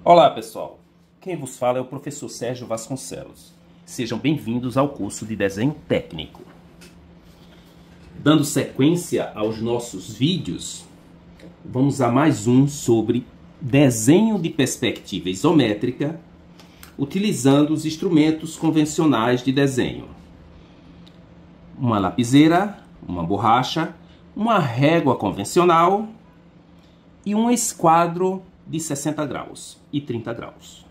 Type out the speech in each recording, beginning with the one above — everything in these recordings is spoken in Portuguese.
Olá pessoal, quem vos fala é o professor Sérgio Vasconcelos. Sejam bem-vindos ao curso de desenho técnico. Dando sequência aos nossos vídeos, vamos a mais um sobre desenho de perspectiva isométrica utilizando os instrumentos convencionais de desenho. Uma lapiseira, uma borracha, uma régua convencional e um esquadro de 60 graus e 30 graus.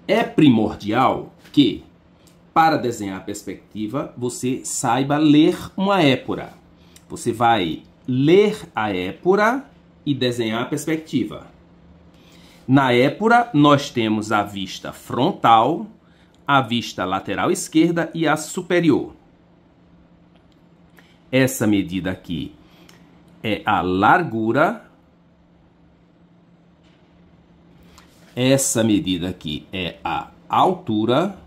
É primordial que, para desenhar a perspectiva, você saiba ler uma épora. Você vai ler a épora e desenhar a perspectiva. Na épora, nós temos a vista frontal, a vista lateral esquerda e a superior. Essa medida aqui é a largura. Essa medida aqui é a altura.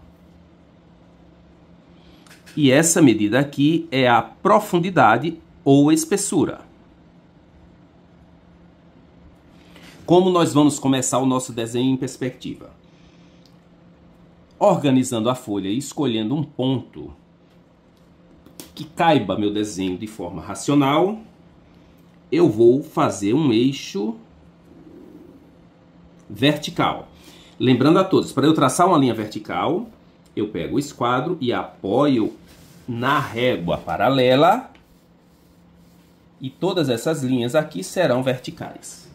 E essa medida aqui é a profundidade ou espessura. Como nós vamos começar o nosso desenho em perspectiva? Organizando a folha e escolhendo um ponto que caiba meu desenho de forma racional, eu vou fazer um eixo vertical. Lembrando a todos, para eu traçar uma linha vertical, eu pego o esquadro e apoio na régua paralela e todas essas linhas aqui serão verticais.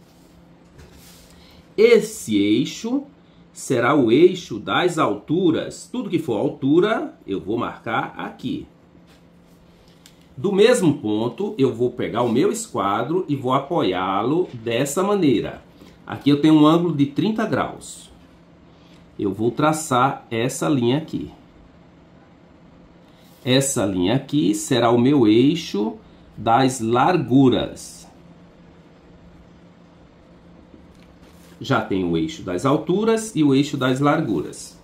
Esse eixo será o eixo das alturas. Tudo que for altura, eu vou marcar aqui. Do mesmo ponto, eu vou pegar o meu esquadro e vou apoiá-lo dessa maneira. Aqui eu tenho um ângulo de 30 graus. Eu vou traçar essa linha aqui. Essa linha aqui será o meu eixo das larguras. Já tenho o eixo das alturas e o eixo das larguras.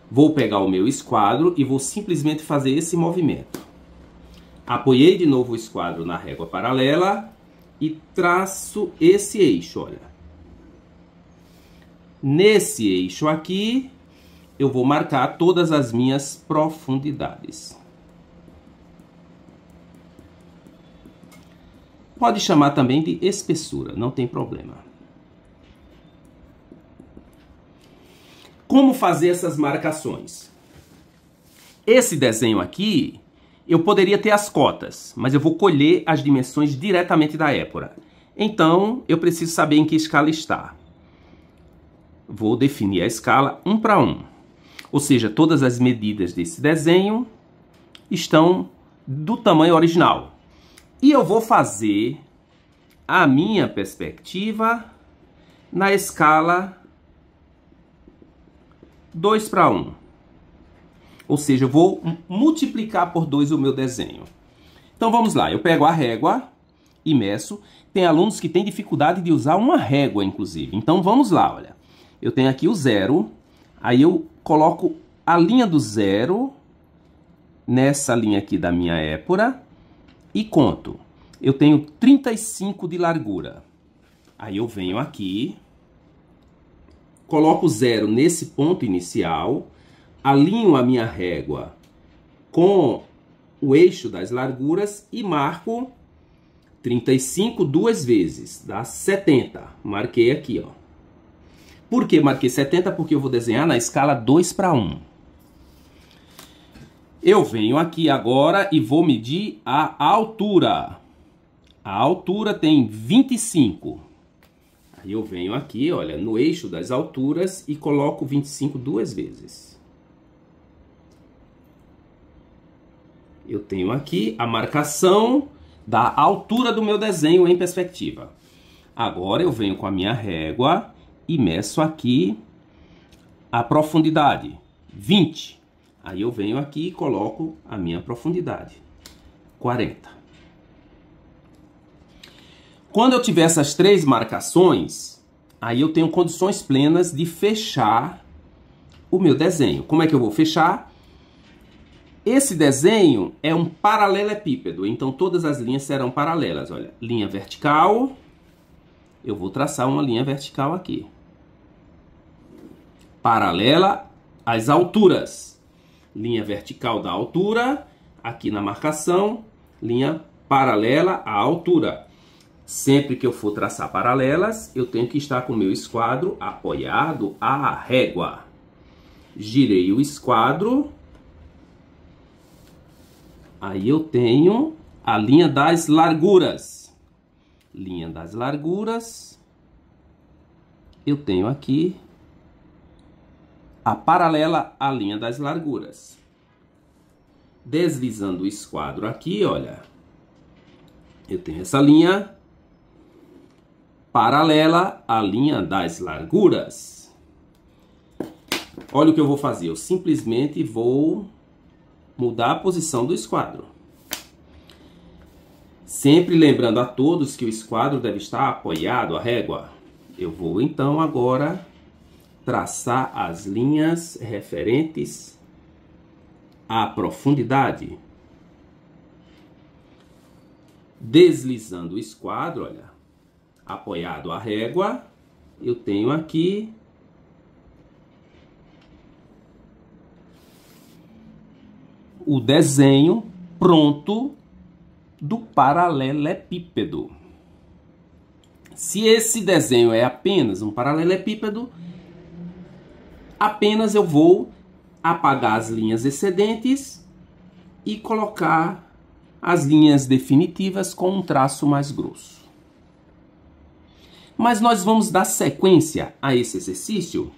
Vou pegar o meu esquadro e vou simplesmente fazer esse movimento. Apoiei de novo o esquadro na régua paralela e traço esse eixo, olha. Nesse eixo aqui, eu vou marcar todas as minhas profundidades. Pode chamar também de espessura, não tem problema. Como fazer essas marcações? Esse desenho aqui, eu poderia ter as cotas, mas eu vou colher as dimensões diretamente da épora. Então, eu preciso saber em que escala está. Vou definir a escala 1 para 1. Ou seja, todas as medidas desse desenho estão do tamanho original. E eu vou fazer a minha perspectiva na escala 2 para 1. Ou seja, eu vou multiplicar por 2 o meu desenho. Então vamos lá, eu pego a régua e meço. Tem alunos que têm dificuldade de usar uma régua, inclusive. Então vamos lá, olha. Eu tenho aqui o 0, aí eu coloco a linha do 0 nessa linha aqui da minha épora e conto. Eu tenho 35 de largura. Aí eu venho aqui, coloco o 0 nesse ponto inicial, alinho a minha régua com o eixo das larguras e marco 35 duas vezes, dá 70. Marquei aqui, ó. Por que marquei 70? Porque eu vou desenhar na escala 2 para 1. Eu venho aqui agora e vou medir a altura. A altura tem 25. Aí eu venho aqui, olha, no eixo das alturas e coloco 25 duas vezes. Eu tenho aqui a marcação da altura do meu desenho em perspectiva. Agora eu venho com a minha régua e meço aqui a profundidade, 20. Aí eu venho aqui e coloco a minha profundidade, 40. Quando eu tiver essas três marcações, aí eu tenho condições plenas de fechar o meu desenho. Como é que eu vou fechar? Esse desenho é um paralelepípedo, então todas as linhas serão paralelas. Olha, linha vertical, eu vou traçar uma linha vertical aqui. Paralela às alturas. Linha vertical da altura, aqui na marcação, linha paralela à altura. Sempre que eu for traçar paralelas, eu tenho que estar com o meu esquadro apoiado à régua. Girei o esquadro. Aí eu tenho a linha das larguras. Linha das larguras. Eu tenho aqui a paralela à linha das larguras. Deslizando o esquadro aqui, olha. Eu tenho essa linha paralela à linha das larguras. Olha o que eu vou fazer. Eu simplesmente vou mudar a posição do esquadro. Sempre lembrando a todos que o esquadro deve estar apoiado à régua. Eu vou então agora traçar as linhas referentes à profundidade. Deslizando o esquadro, olha, apoiado à régua, eu tenho aqui o desenho pronto do paralelepípedo. Se esse desenho é apenas um paralelepípedo, apenas eu vou apagar as linhas excedentes e colocar as linhas definitivas com um traço mais grosso. Mas nós vamos dar sequência a esse exercício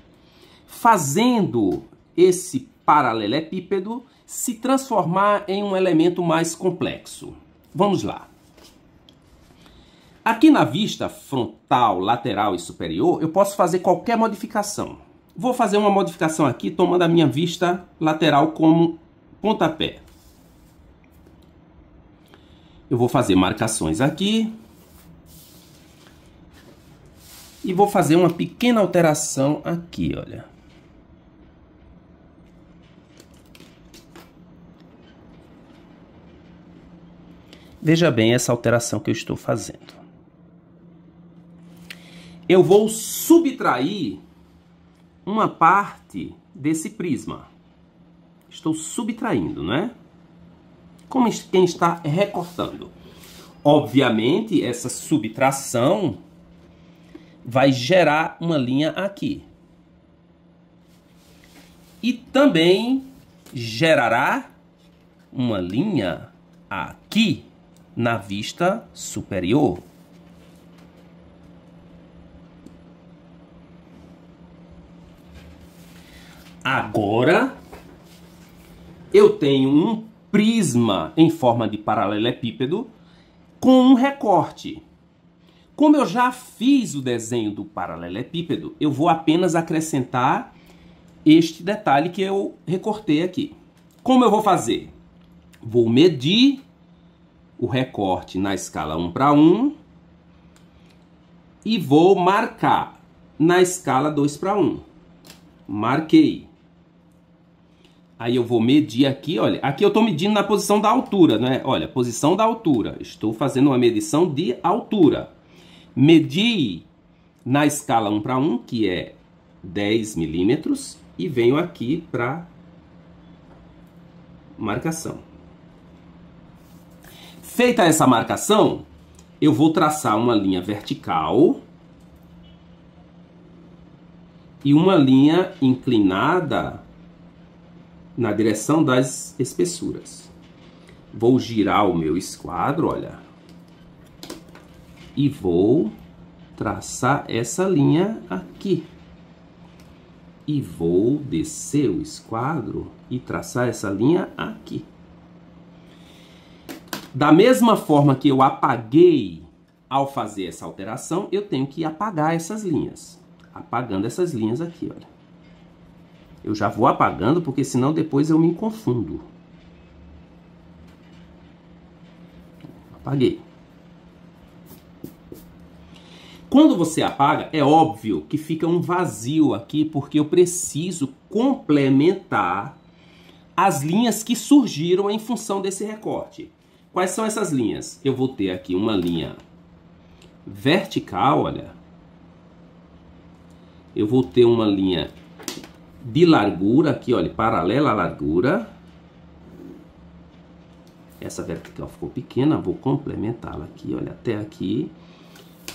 fazendo esse paralelepípedo se transformar em um elemento mais complexo. Vamos lá. Aqui na vista frontal, lateral e superior, eu posso fazer qualquer modificação. Vou fazer uma modificação aqui, tomando a minha vista lateral como pontapé. Eu vou fazer marcações aqui. E vou fazer uma pequena alteração aqui, olha. Veja bem essa alteração que eu estou fazendo. Eu vou subtrair uma parte desse prisma. Estou subtraindo, não é? Como quem está recortando. Obviamente, essa subtração vai gerar uma linha aqui. E também gerará uma linha aqui na vista superior. Agora, eu tenho um prisma em forma de paralelepípedo com um recorte. Como eu já fiz o desenho do paralelepípedo, eu vou apenas acrescentar este detalhe que eu recortei aqui. Como eu vou fazer? Vou medir o recorte na escala 1:1 e vou marcar na escala 2:1. Marquei. Aí eu vou medir aqui, olha. Aqui eu estou medindo na posição da altura, né? Olha, posição da altura. Estou fazendo uma medição de altura. Medi na escala 1:1, que é 10 milímetros, e venho aqui para marcação. Feita essa marcação, eu vou traçar uma linha vertical e uma linha inclinada na direção das espessuras. Vou girar o meu esquadro, olha. E vou traçar essa linha aqui. E vou descer o esquadro e traçar essa linha aqui. Da mesma forma que eu apaguei ao fazer essa alteração, eu tenho que apagar essas linhas. Apagando essas linhas aqui, olha. Eu já vou apagando, porque senão depois eu me confundo. Apaguei. Quando você apaga, é óbvio que fica um vazio aqui, porque eu preciso complementar as linhas que surgiram em função desse recorte. Quais são essas linhas? Eu vou ter aqui uma linha vertical, olha, eu vou ter uma linha de largura aqui, olha, paralela à largura. Essa vertical ficou pequena, vou complementá-la aqui, olha, até aqui.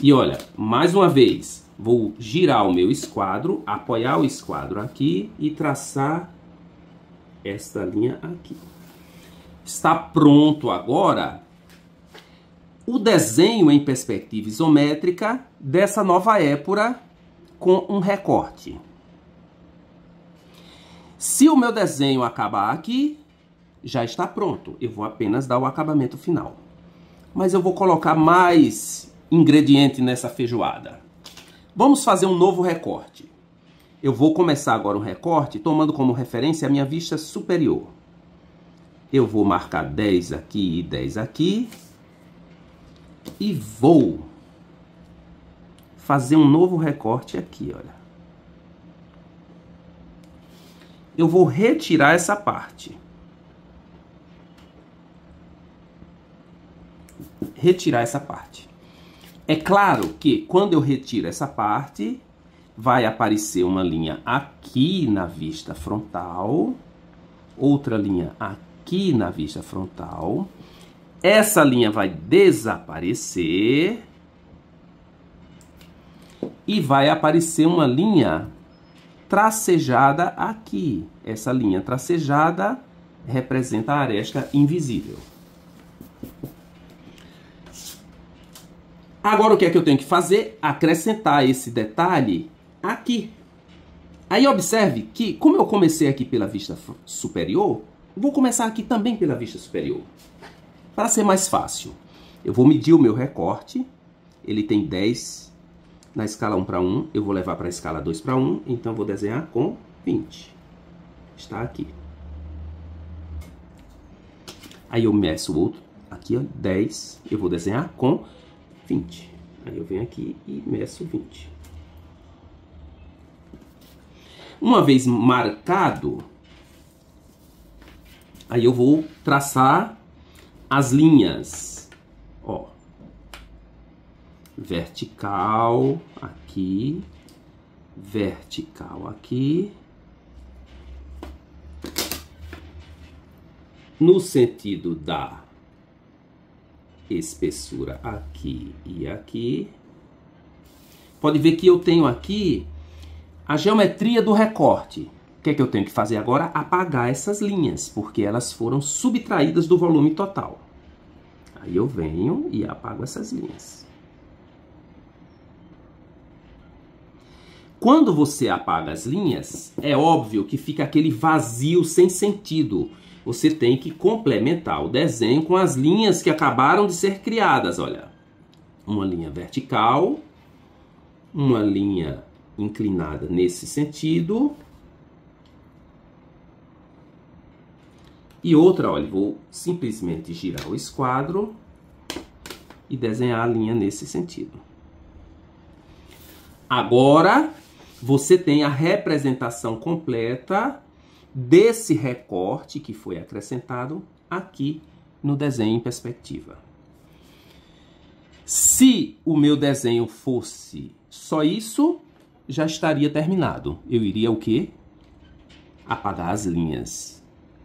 E olha, mais uma vez, vou girar o meu esquadro, apoiar o esquadro aqui e traçar esta linha aqui. Está pronto agora o desenho em perspectiva isométrica dessa nova épora com um recorte. Se o meu desenho acabar aqui, já está pronto. Eu vou apenas dar o acabamento final. Mas eu vou colocar mais ingrediente nessa feijoada. Vamos fazer um novo recorte. Eu vou começar agora um recorte tomando como referência a minha vista superior. Eu vou marcar 10 aqui e 10 aqui. E vou fazer um novo recorte aqui, olha. Eu vou retirar essa parte. Retirar essa parte. É claro que quando eu retiro essa parte, vai aparecer uma linha aqui na vista frontal, outra linha aqui na vista frontal. Essa linha vai desaparecer e vai aparecer uma linha tracejada aqui. Essa linha tracejada representa a aresta invisível. Agora o que é que eu tenho que fazer? Acrescentar esse detalhe aqui. Aí observe que, como eu comecei aqui pela vista superior, vou começar aqui também pela vista superior. Para ser mais fácil, eu vou medir o meu recorte. Ele tem 10 na escala 1:1. Eu vou levar para a escala 2:1. Então eu vou desenhar com 20. Está aqui. Aí eu meço o outro. Aqui, ó, 10. Eu vou desenhar com 20. Aí eu venho aqui e meço 20. Uma vez marcado, aí eu vou traçar as linhas. Ó, vertical aqui, vertical aqui. No sentido da espessura aqui e aqui. Pode ver que eu tenho aqui a geometria do recorte. O que é que eu tenho que fazer agora? Apagar essas linhas, porque elas foram subtraídas do volume total. Aí eu venho e apago essas linhas. Quando você apaga as linhas, é óbvio que fica aquele vazio sem sentido. Você tem que complementar o desenho com as linhas que acabaram de ser criadas. Olha, uma linha vertical, uma linha inclinada nesse sentido. E outra, olha, vou simplesmente girar o esquadro e desenhar a linha nesse sentido. Agora, você tem a representação completa desse recorte que foi acrescentado aqui no desenho em perspectiva. Se o meu desenho fosse só isso, já estaria terminado. Eu iria o quê? Apagar as linhas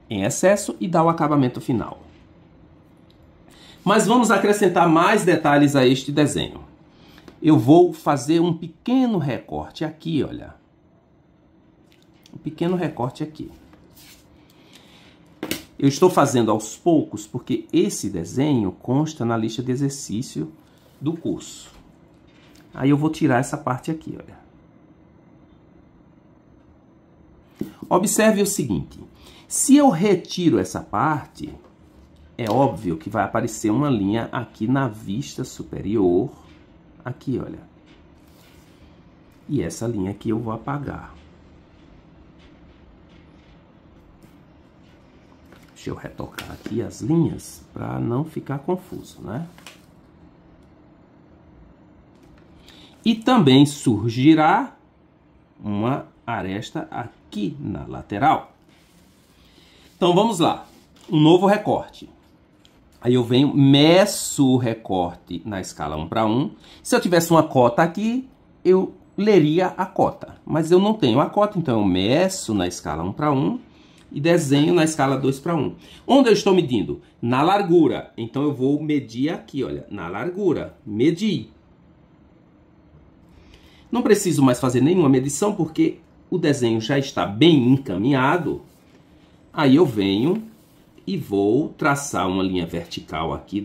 em excesso e dar o acabamento final. Mas vamos acrescentar mais detalhes a este desenho. Eu vou fazer um pequeno recorte aqui, olha. Um pequeno recorte aqui. Eu estou fazendo aos poucos porque esse desenho consta na lista de exercício do curso. Aí eu vou tirar essa parte aqui, olha. Observe o seguinte. Se eu retiro essa parte, é óbvio que vai aparecer uma linha aqui na vista superior. Aqui, olha. E essa linha aqui eu vou apagar. Deixa eu retocar aqui as linhas para não ficar confuso, né? E também surgirá uma aresta aqui na lateral. Então vamos lá. Um novo recorte. Aí eu venho, meço o recorte na escala 1:1. Se eu tivesse uma cota aqui, eu leria a cota. Mas eu não tenho a cota, então eu meço na escala 1:1 e desenho na escala 2:1. Onde eu estou medindo? Na largura. Então eu vou medir aqui, olha, na largura. Medir. Não preciso mais fazer nenhuma medição, porque o desenho já está bem encaminhado. Aí eu venho e vou traçar uma linha vertical aqui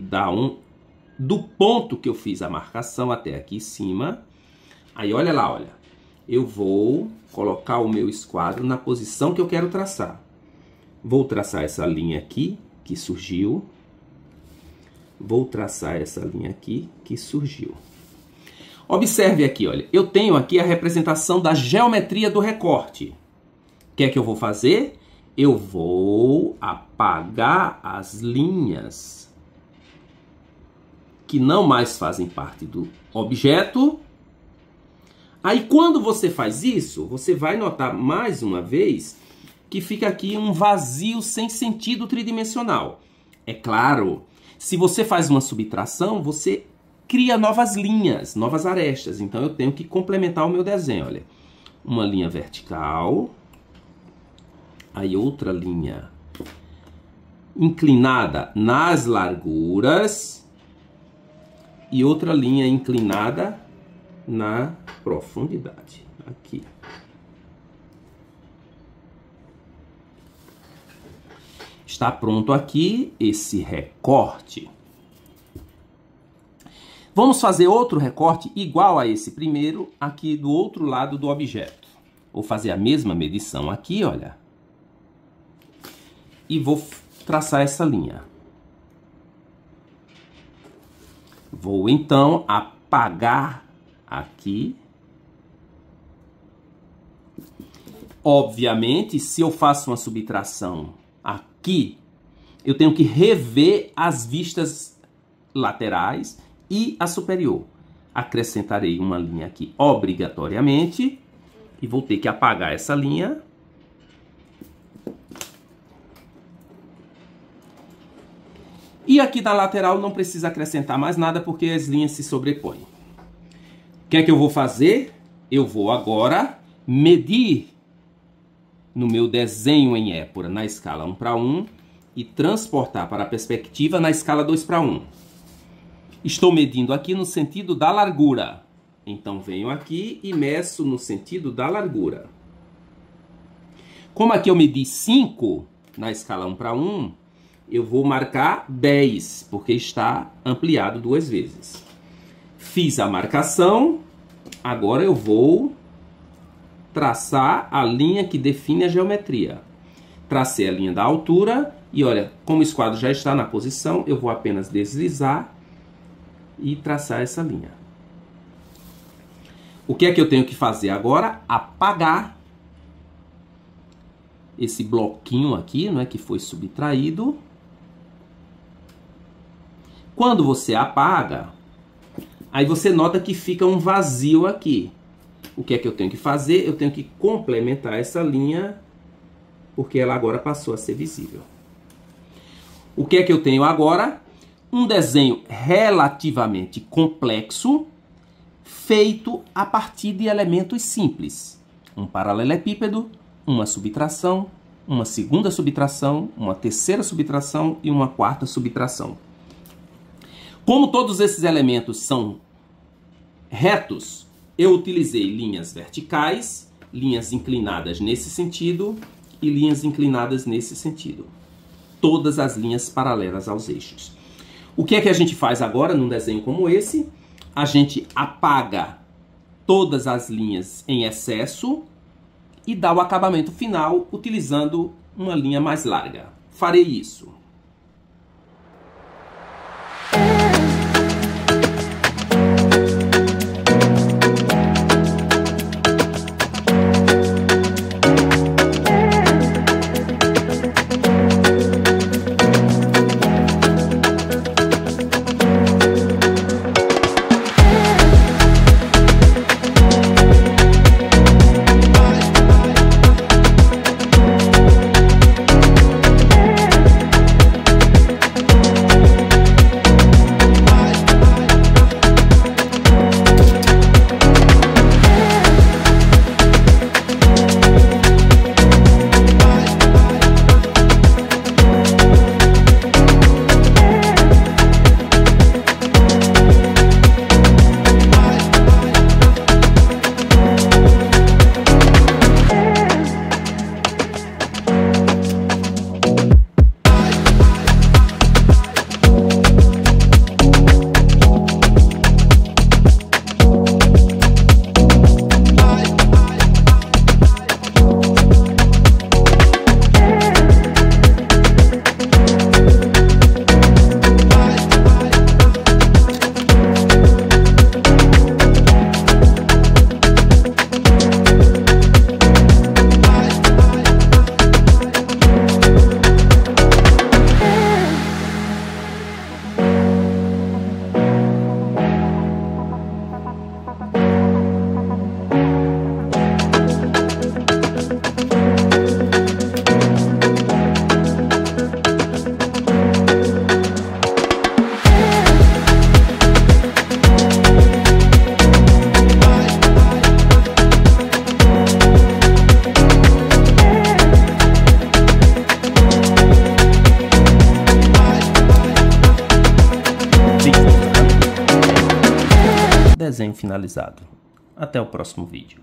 do ponto que eu fiz a marcação até aqui em cima. Aí olha lá, olha. Eu vou colocar o meu esquadro na posição que eu quero traçar. Vou traçar essa linha aqui, que surgiu. Vou traçar essa linha aqui, que surgiu. Observe aqui, olha. Eu tenho aqui a representação da geometria do recorte. O que é que eu vou fazer? Eu vou apagar as linhas que não mais fazem parte do objeto. Aí, quando você faz isso, você vai notar mais uma vez que fica aqui um vazio sem sentido tridimensional. É claro, se você faz uma subtração, você cria novas linhas, novas arestas. Então, eu tenho que complementar o meu desenho. Olha, uma linha vertical, aí outra linha inclinada nas larguras e outra linha inclinada na profundidade. Aqui. Está pronto aqui esse recorte. Vamos fazer outro recorte igual a esse primeiro aqui do outro lado do objeto. Vou fazer a mesma medição aqui, olha. E vou traçar essa linha. Vou então apagar aqui. Obviamente, se eu faço uma subtração aqui, eu tenho que rever as vistas laterais e a superior. Acrescentarei uma linha aqui obrigatoriamente e vou ter que apagar essa linha. E aqui na lateral não precisa acrescentar mais nada porque as linhas se sobrepõem. O que é que eu vou fazer? Eu vou agora medir no meu desenho em épura na escala 1:1 e transportar para a perspectiva na escala 2:1. Estou medindo aqui no sentido da largura. Então venho aqui e meço no sentido da largura. Como aqui eu medi 5 na escala 1:1, eu vou marcar 10, porque está ampliado 2 vezes. Fiz a marcação, agora eu vou traçar a linha que define a geometria. Tracei a linha da altura e olha, como o esquadro já está na posição, eu vou apenas deslizar e traçar essa linha. O que é que eu tenho que fazer agora? Apagar esse bloquinho aqui, não é, que foi subtraído. Quando você apaga, aí você nota que fica um vazio aqui. O que é que eu tenho que fazer? Eu tenho que complementar essa linha, porque ela agora passou a ser visível. O que é que eu tenho agora? Um desenho relativamente complexo, feito a partir de elementos simples. Um paralelepípedo, uma subtração, uma segunda subtração, uma terceira subtração e uma quarta subtração. Como todos esses elementos são retos, eu utilizei linhas verticais, linhas inclinadas nesse sentido e linhas inclinadas nesse sentido. Todas as linhas paralelas aos eixos. O que é que a gente faz agora num desenho como esse? A gente apaga todas as linhas em excesso e dá o acabamento final utilizando uma linha mais larga. Farei isso. desenho finalizado. Até o próximo vídeo.